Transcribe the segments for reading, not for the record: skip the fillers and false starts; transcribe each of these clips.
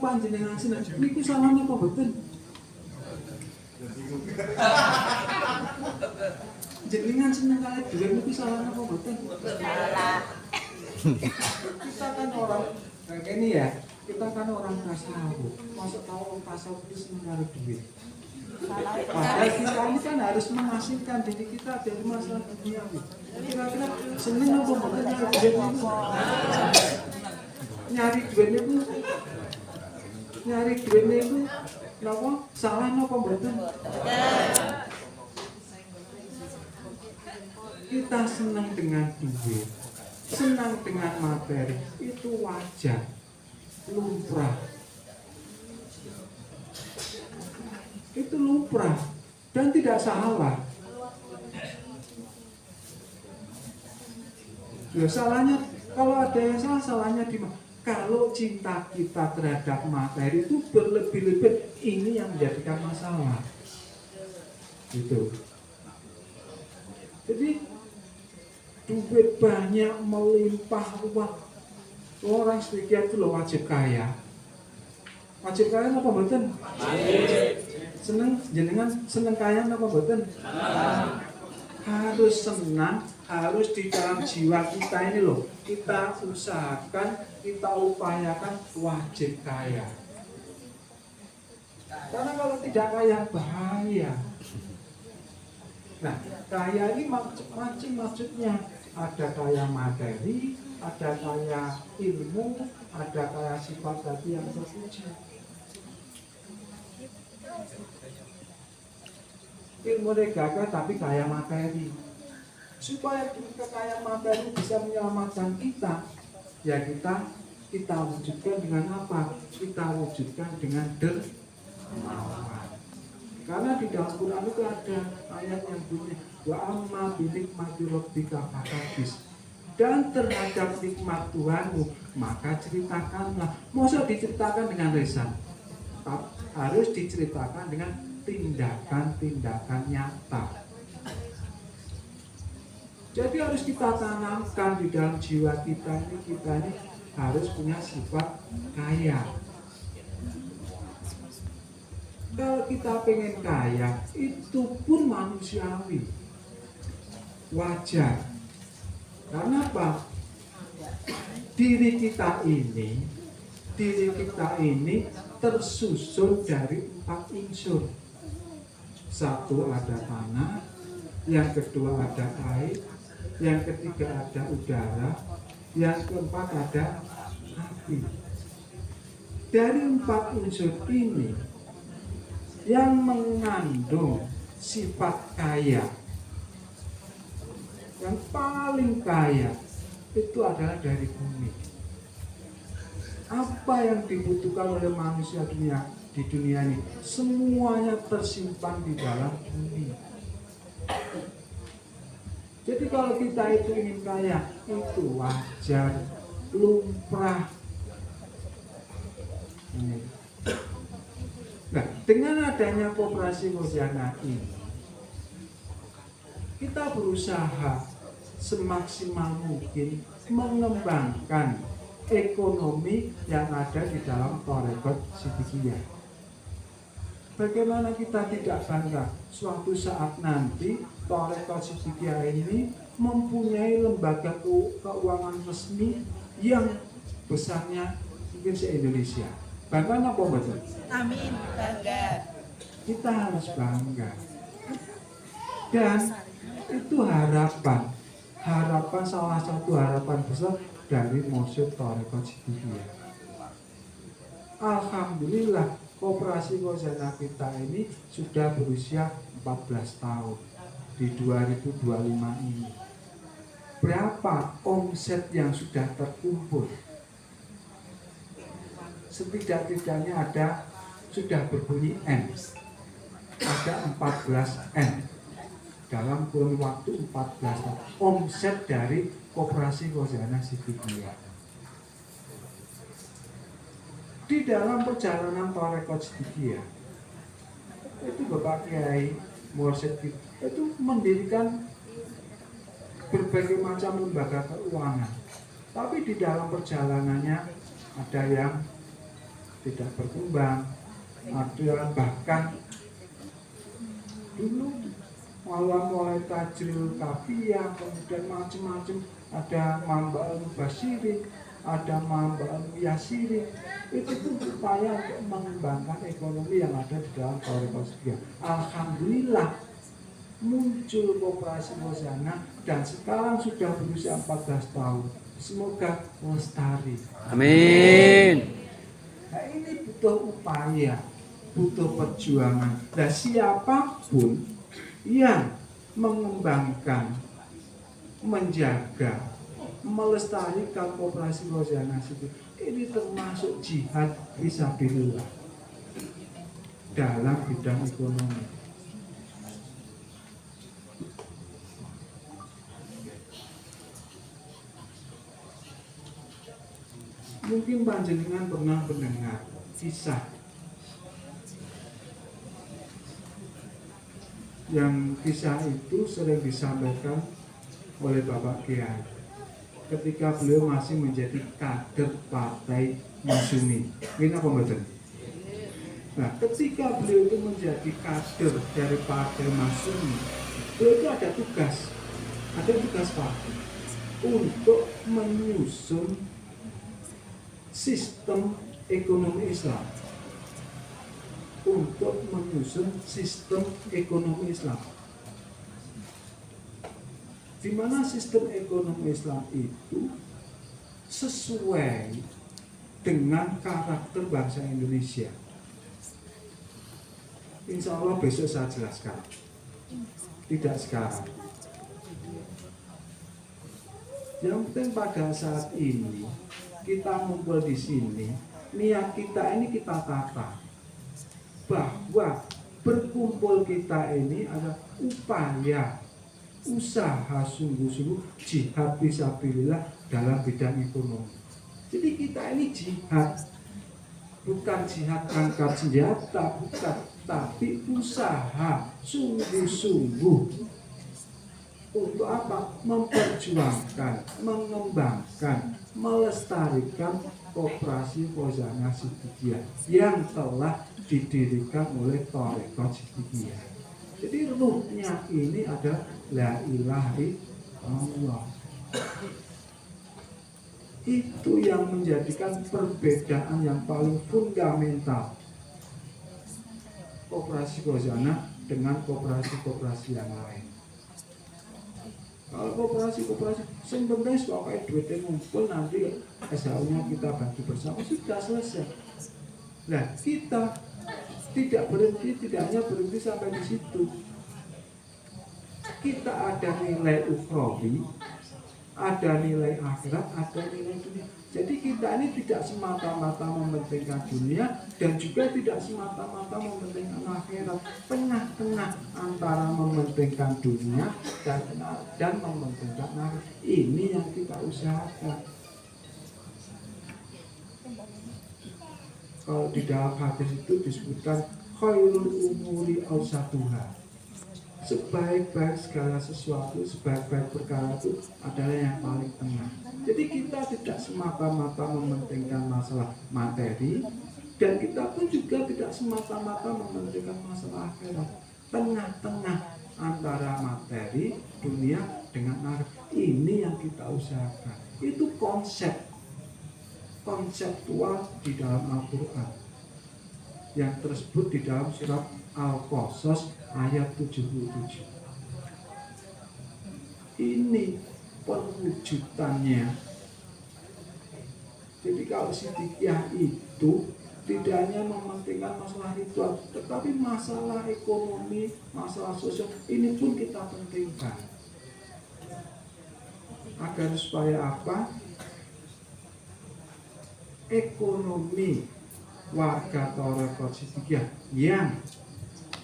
panjenengan seneng niku salah napa mboten? Jenengan seneng kali duit niku salah napa mboten? Salah. Kita kan orang kayak ini ya, kita kan orang tasawuf. Masuk tahu orang tasawuf itu seneng kali duit. Padahal kita ini kan harus menghasilkan diri kita dari masalah dunia. Kira-kira seneng apa mboten nyari duit niku? Nyari duit niku napa salah napa mboten? Kita senang dengan duit, senang dengan materi, itu wajar, lumrah. Itu lumrah dan tidak salah. Ya, salahnya kalau ada yang salah, salahnya di mana? Kalau cinta kita terhadap materi itu berlebih-lebih, ini yang menjadikan masalah. Gitu. Jadi duit banyak melimpah ruah. Orang sedikit itu loh wajib kaya. Wajib kaya apa mboten? Seneng jenengan seneng kaya apa mboten? Harus senang, harus di dalam jiwa kita ini loh. Kita usahakan, kita upayakan wajib kaya. Karena kalau tidak kaya bahaya. Nah, kaya ini macam-macam maksudnya. Ada kaya materi, ada kaya ilmu, ada kaya sifat tadi yang terpuji. Ilmu gagah tapi kaya materi. Supaya kekayaan materi bisa menyelamatkan kita, ya kita wujudkan dengan apa? Kita wujudkan dengan dermawan. Karena di dalam Quran itu ada ayat yang bunyi wa amma binikmati rabbika fahadits. Dan terhadap nikmat Tuhanmu maka ceritakanlah. Masa diceritakan dengan lisan? Harus diceritakan dengan tindakan-tindakan nyata. Jadi harus kita tanamkan di dalam jiwa kita ini harus punya sifat kaya. Kalau kita pengen kaya, itu pun manusiawi, wajar. Karena apa? Diri kita ini tersusun dari 4 unsur. Satu ada tanah, yang kedua ada air, yang ketiga ada udara, yang keempat ada api. Dari 4 unsur ini yang mengandung sifat kaya, yang paling kaya itu adalah dari bumi. Apa yang dibutuhkan oleh manusia di dunia ini semuanya tersimpan di dalam bumi. Jadi kalau kita itu ingin kaya, itu wajar, lumrah. Nah, dengan adanya koperasi Mojana ini, kita berusaha semaksimal mungkin mengembangkan ekonomi yang ada di dalam Thariqat Siddiqiyah. Bagaimana kita tidak bangga suatu saat nanti Thariqat Siddiqiyah ini mempunyai lembaga keuangan resmi yang besarnya mungkin se-Indonesia. Bangga apa betul? Amin, bangga. Kita harus bangga. Dan itu harapan salah satu harapan besar dari Mursyid Thariqat Siddiqiyah. Alhamdulillah koperasi Khazanah kita ini sudah berusia 14 tahun di 2025 ini. Berapa omset yang sudah terkumpul? Setidak-tidaknya sudah berbunyi N. Ada 14 N dalam kurun waktu 14 tahun. Omset dari koperasi Khazanah Siddiqiyah. Di dalam perjalanan Thariqat Siddiqiyah itu Bapak Kiai Mursyid itu mendirikan berbagai macam lembaga keuangan. Tapi di dalam perjalanannya ada yang tidak berkembang. Ada bahkan dulu mulai tajril kafiyah, kemudian macam-macam, ada mamba al-Basirin, ada mamba al-Yasirin, itu pun upaya untuk mengembangkan ekonomi yang ada di dalam Thariqah Siddiqiyah. Alhamdulillah muncul koperasi Hosana dan sekarang sudah berusia 14 tahun. Semoga lestari. Amin. Nah, ini butuh upaya, butuh perjuangan. Dan siapapun yang mengembangkan, menjaga, melestarikan koperasi Hosana ini termasuk jihad fisabilillah dalam bidang ekonomi. Mungkin panjenengan pernah mendengar kisah yang kisah itu sering disampaikan oleh Bapak Kiai ketika beliau masih menjadi kader Partai Masyumi. Ini apa betul? Nah, ketika beliau itu menjadi kader dari Partai Masyumi, beliau itu ada tugas partai untuk menyusun sistem ekonomi Islam, di mana sistem ekonomi Islam itu sesuai dengan karakter bangsa Indonesia. Insya Allah besok saya jelaskan, tidak sekarang. Yang penting pada saat ini kita ngumpul di sini, niat kita ini kita tata bahwa berkumpul kita ini adalah upaya usaha sungguh-sungguh jihad fisabilillah dalam bidang ekonomi. Jadi kita ini jihad, bukan jihad angkat senjata, bukan, tapi usaha sungguh-sungguh untuk apa? Memperjuangkan, mengembangkan, melestarikan koperasi Hosana Siddiqiyah yang telah didirikan oleh Thariqah Siddiqiyah. Jadi ruhnya ini adalah la ilaha illallah. Itu yang menjadikan perbedaan yang paling fundamental koperasi Hosana dengan koperasi-koperasi yang lain. Kalau koperasi yang penting pokoknya duitnya ngumpul, nanti SHU-nya kita bagi bersama, sudah selesai. Nah, kita tidak hanya berhenti sampai di situ. Kita ada nilai ukhrawi, ada nilai akhirat, ada nilai dunia. Jadi kita ini tidak semata-mata mementingkan dunia dan juga tidak semata-mata mementingkan akhirat. Tengah-tengah antara mementingkan dunia dan mementingkan akhirat. Ini yang kita usahakan. Kalau di dalam hadis itu disebutkan khairul umuri awsatuha. Sebaik-baik segala sesuatu, sebaik-baik perkara itu adalah yang paling tengah. Jadi kita tidak semata-mata mementingkan masalah materi, dan kita pun juga tidak semata-mata mementingkan masalah akhirat. Tengah-tengah antara materi, dunia dengan akhirat. Ini yang kita usahakan. Itu konseptual di dalam Al-Quran yang tersebut di dalam surat Al-Qasas ayat 77. Ini perwujudannya. Jadi kalau Siddiqiyah itu tidak hanya mementingkan masalah ritual, tetapi masalah ekonomi, masalah sosial, ini pun kita pentingkan. Agar supaya apa? Ekonomi warga Thariqah Siddiqiyah yang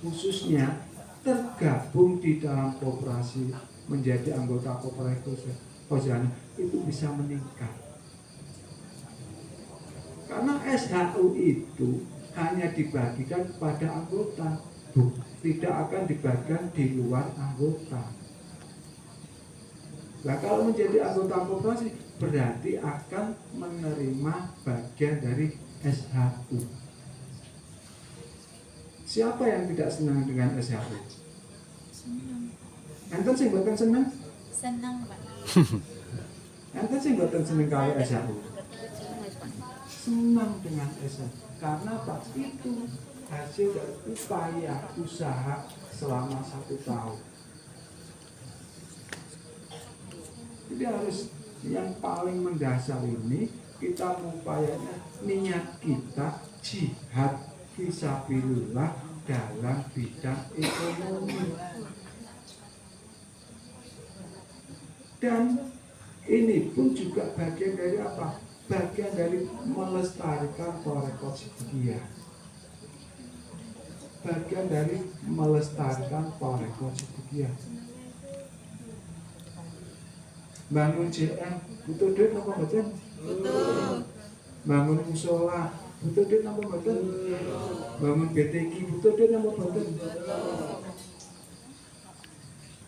khususnya tergabung di dalam koperasi menjadi anggota koperasi Hosana itu bisa meningkat. Karena SHU itu hanya dibagikan kepada anggota, tidak akan dibagikan di luar anggota. Nah, kalau menjadi anggota koperasi berarti akan menerima bagian dari SHU. Siapa yang tidak senang dengan SHU? Enten sing mboten seneng? Senang, Pak. Enten sing mboten seneng kali SHU? Senang dengan SHU. Karena apa? Itu hasil dari upaya usaha selama 1 tahun. Jadi harus yang paling mendasar ini kita mengupayanya niat kita jihad fisabilillah dalam bidang ekonomi. Dan ini pun juga bagian dari apa? Bagian dari melestarikan Thariqat Siddiqiyah. Bagian dari melestarikan Thariqat Siddiqiyah. Bangun JM butuh duit apa mboten? Betul. Bangun musola butuh duit apa mboten? Bangun BTQ butuh duit apa mboten?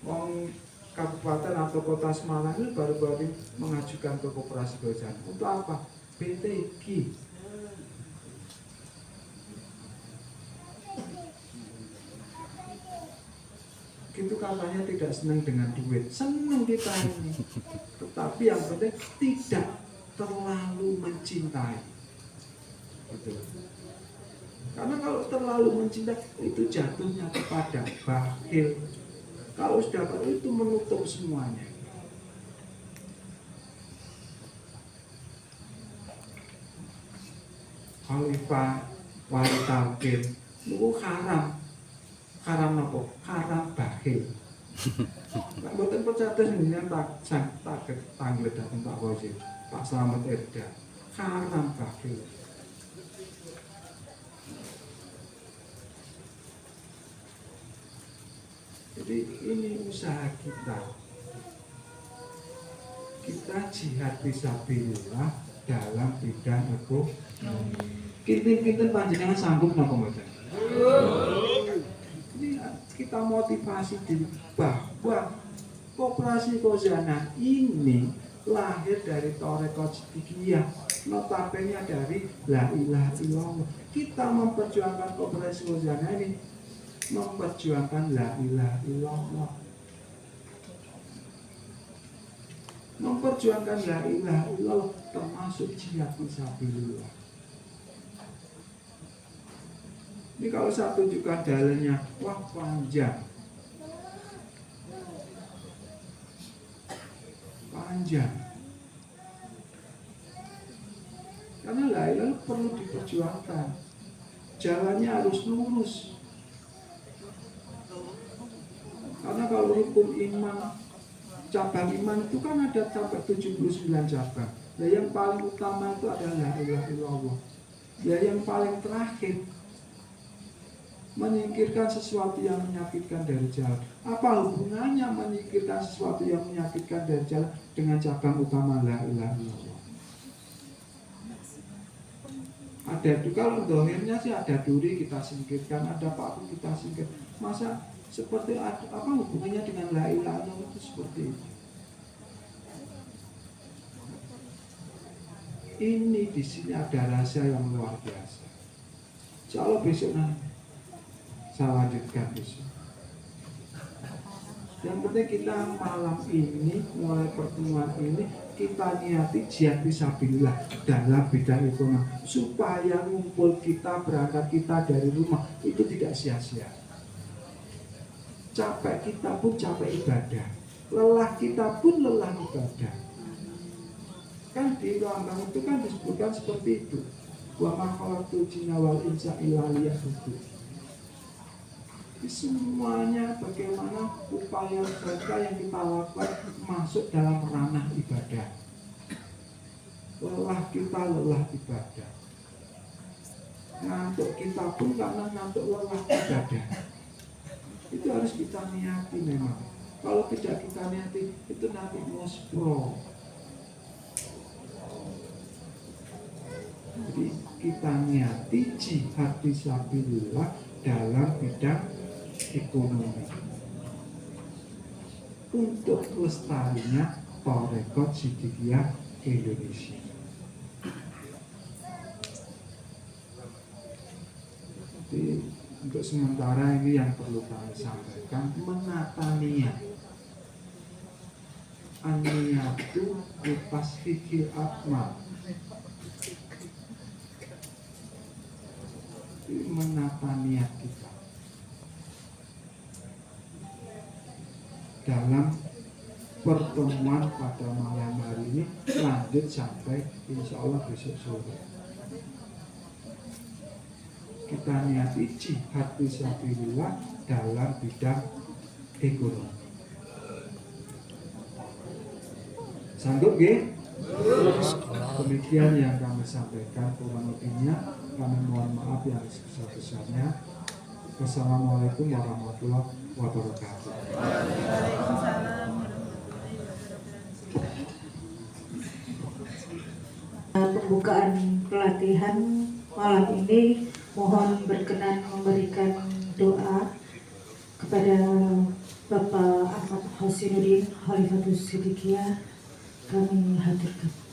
Wong kabupaten atau kota Semarang ini baru-baru mengajukan ke Koperasi Gojek. Untuk apa? BTQ. Itu katanya tidak senang dengan duit. Senang kita ini. Tetapi yang penting tidak terlalu mencintai. Gitu. Karena kalau terlalu mencintai itu jatuhnya kepada bakhil. Kalau sudah baru itu menutup semuanya. Khalifah wali talqin itu haram. Haram apa? Haram bakhil. Nek mboten percaya jenengan tak tanglet dateng Pak Wajib, Pak Slamet Erda. Haram bakhil. Jadi ini usaha kita. Kita jihad fisabilillah dalam bidang ekonomi. Kinten-kinten panjenengan sanggup napa mboten? Ini kita motivasi diri bahwa Koperasi Khazanah ini lahir dari Thariqat Siddiqiyah, notabene dari la ilaha illallah. Kita memperjuangkan Koperasi Khazanah ini memperjuangkan la ilaha illallah. Memperjuangkan la ilaha illallah termasuk jihad fisabilillah. Ini kalau saya tunjukkan dalilnya, wah panjang. Panjang. Karena la ilaha perlu diperjuangkan. Jalannya harus lurus. Karena kalau rukun iman, cabang iman itu kan ada sampai 79 cabang. Nah, yang paling utama itu adalah la ilaha illallah. Ya yang paling terakhir menyingkirkan sesuatu yang menyakitkan dari jalan. Apa hubungannya menyingkirkan sesuatu yang menyakitkan dari jalan dengan cabang utama la ilaha illallah? Ada itu kalau dohirnya sih ada duri kita singkirkan, ada paku kita singkir. Masa seperti apa hubungannya dengan la ilaha illallah itu seperti itu? Ini di sini ada rahasia yang luar biasa. Insya besok nanti saya lanjutkan besok. Yang penting kita malam ini, mulai pertemuan ini, kita niati jihad fisabilillah dalam bidang ekonomi supaya ngumpul kita, berangkat kita dari rumah itu tidak sia-sia. Capek kita pun capek ibadah, lelah kita pun lelah ibadah. Kan di Rambang itu kan disebutkan seperti itu. Wa ma khalaqtul jinna wal insa illa liya'budun. Semuanya bagaimana upaya mereka yang kita lakukan masuk dalam ranah ibadah. Lelah kita lelah ibadah. Ngantuk kita pun karena ngantuk lelah ibadah. Itu harus kita niati memang. Kalau tidak kita niati itu nanti muspro. Jadi kita niati jihad fisabilillah dalam bidang ekonomi untuk kelestariannya Thariqat Siddiqiyah Indonesia. untuk sementara ini yang perlu kami sampaikan, menata niat. An-niyatu bitasfiqil akmal. Menata niat kita dalam pertemuan pada malam hari ini, lanjut sampai insya Allah besok sore. Kita niati jihad fisabilillah dalam bidang ekonomi. Sanggup nggih? Demikian yang kami sampaikan, kurang lebihnya kami mohon maaf yang sebesar-besarnya. Wassalamualaikum warahmatullahi wabarakatuh. Pembukaan pelatihan malam ini mohon berkenan memberikan doa kepada Bapak Ahmad Hosinuddin Khalifatus Siddiqiyah, kami haturkan.